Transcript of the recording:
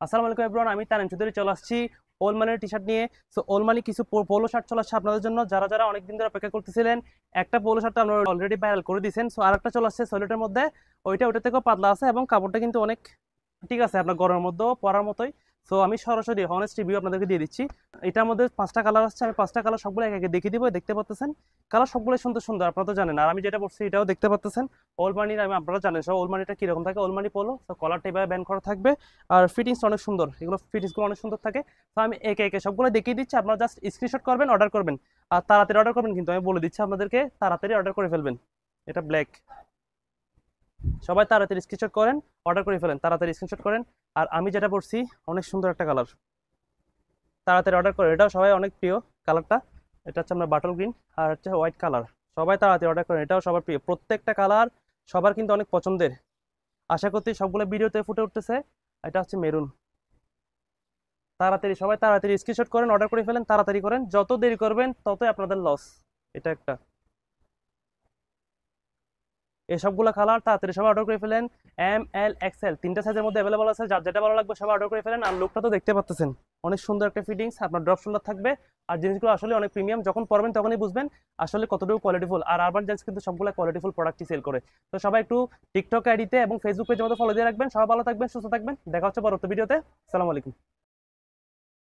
আসসালামু আলাইকুম এভরিওয়ান, আমি তানিম চৌধুরী চলে আসছি ওলমানের টি শার্ট নিয়ে। সো ওলমানি কিছু পোলো শার্ট চলে আসছে আপনাদের জন্য, যারা যারা অনেকদিন ধরে অপেক্ষা করতেছিলেন। একটা পোলো শার্টটা আমরা অলরেডি ভাইরাল করে দিয়েছেন, সো আরেকটা চলে আসছে সলিডের মধ্যে। ওইটা থেকেও পাতলা আছে এবং কাপড়টা কিন্তু অনেক ঠিক আছে, আপনার গরমের মধ্যেও পরার মতোই। সো আমি সরাসরি হনেস্ট রিভিউ আপনাদেরকে দিয়ে দিচ্ছি। এটার মধ্যে 5টা কালার আসছে, আমি 5টা কালার সবগুলো এক একে দেখিয়ে দিব। দেখতে পাচ্ছেন কালার সবগুলো সুন্দর সুন্দর, আপনারা তো জানেন। আর আমি যেটা পড়ছি এটাও দেখতে পাচ্ছেন ওলমানির। আমি আপনারা জানেন সব ওলমানিটা কিরকম থাকে, ওলমানি পোলো। তো কলারটা এভাবে ব্যান্ড করা থাকবে আর ফিটিংস অনেক সুন্দর, এগুলো ফিটিংসগুলো অনেক সুন্দর থাকে। তো আমি একে একে সবগুলো দেখিয়ে দিচ্ছি, আপনারা জাস্ট স্ক্রিনশট করবেন, অর্ডার করবেন। আর তাড়াতাড়ি অর্ডার করবেন, কিন্তু আমি বলে দিচ্ছি আপনাদেরকে তাড়াতাড়ি অর্ডার করে ফেলবেন। এটা ব্ল্যাক, সবাই তাড়াতাড়ি স্ক্রিনশট করেন, অর্ডার করে ফেলেন, তাড়াতাড়ি স্ক্রিনশট করেন। আর আমি যেটা পড়ছি অনেক সুন্দর একটা কালার, তাড়াতাড়ি অর্ডার করে, এটাও সবাই অনেক প্রিয় কালারটা। এটা হচ্ছে আমরা বাটল গ্রিন আর হচ্ছে হোয়াইট কালার। সবাই তাড়াতাড়ি অর্ডার করেন, এটাও সবার প্রিয়, প্রত্যেকটা কালার সবার কিন্তু অনেক পছন্দের। আশা করছি সবগুলো ভিডিওতে ফুটে উঠতেছে। এটা হচ্ছে মেরুন। তাড়াতাড়ি সবাই তাড়াতাড়ি স্ক্রিনশট করেন, অর্ডার করে ফেলেন, তাড়াতাড়ি করেন, যত দেরি করবেন ততই আপনাদের লস। এটা একটা, এই সবগুলো কালার তাড়াতাড়ি সবাই অর্ডার করে ফেলেন। ML XL তিনটা সাইজের মধ্যে অ্যাভেলেবল আছে, যার যেটা ভালো লাগবে সবাই অর্ডার করে ফেলেন। আর লুকটা তো দেখতে পাচ্ছেন, অনেক সুন্দর একটা ফিটিংস, আপনার ড্রপ শোল্ডার থাকবে। আর জিনিসগুলো আসলে অনেক প্রিমিয়াম, যখন পরবেন তখনই বুঝবেন আসলে কতটুকু কোয়ালিটিফুল। আর আরবান জেন্টস কিন্তু সবগুলো কোয়ালিটিফুল প্রোডাক্টই সেল করে। তো সবাই একটু টিকটক আইডিতে এবং ফেসবুক পেজের মধ্যে ফলো দিয়ে রাখবেন। সবাই ভালো থাকবেন, সুস্থ থাকবেন, দেখা হচ্ছে পরবর্তী ভিডিওতে। আসসালামু আলাইকুম।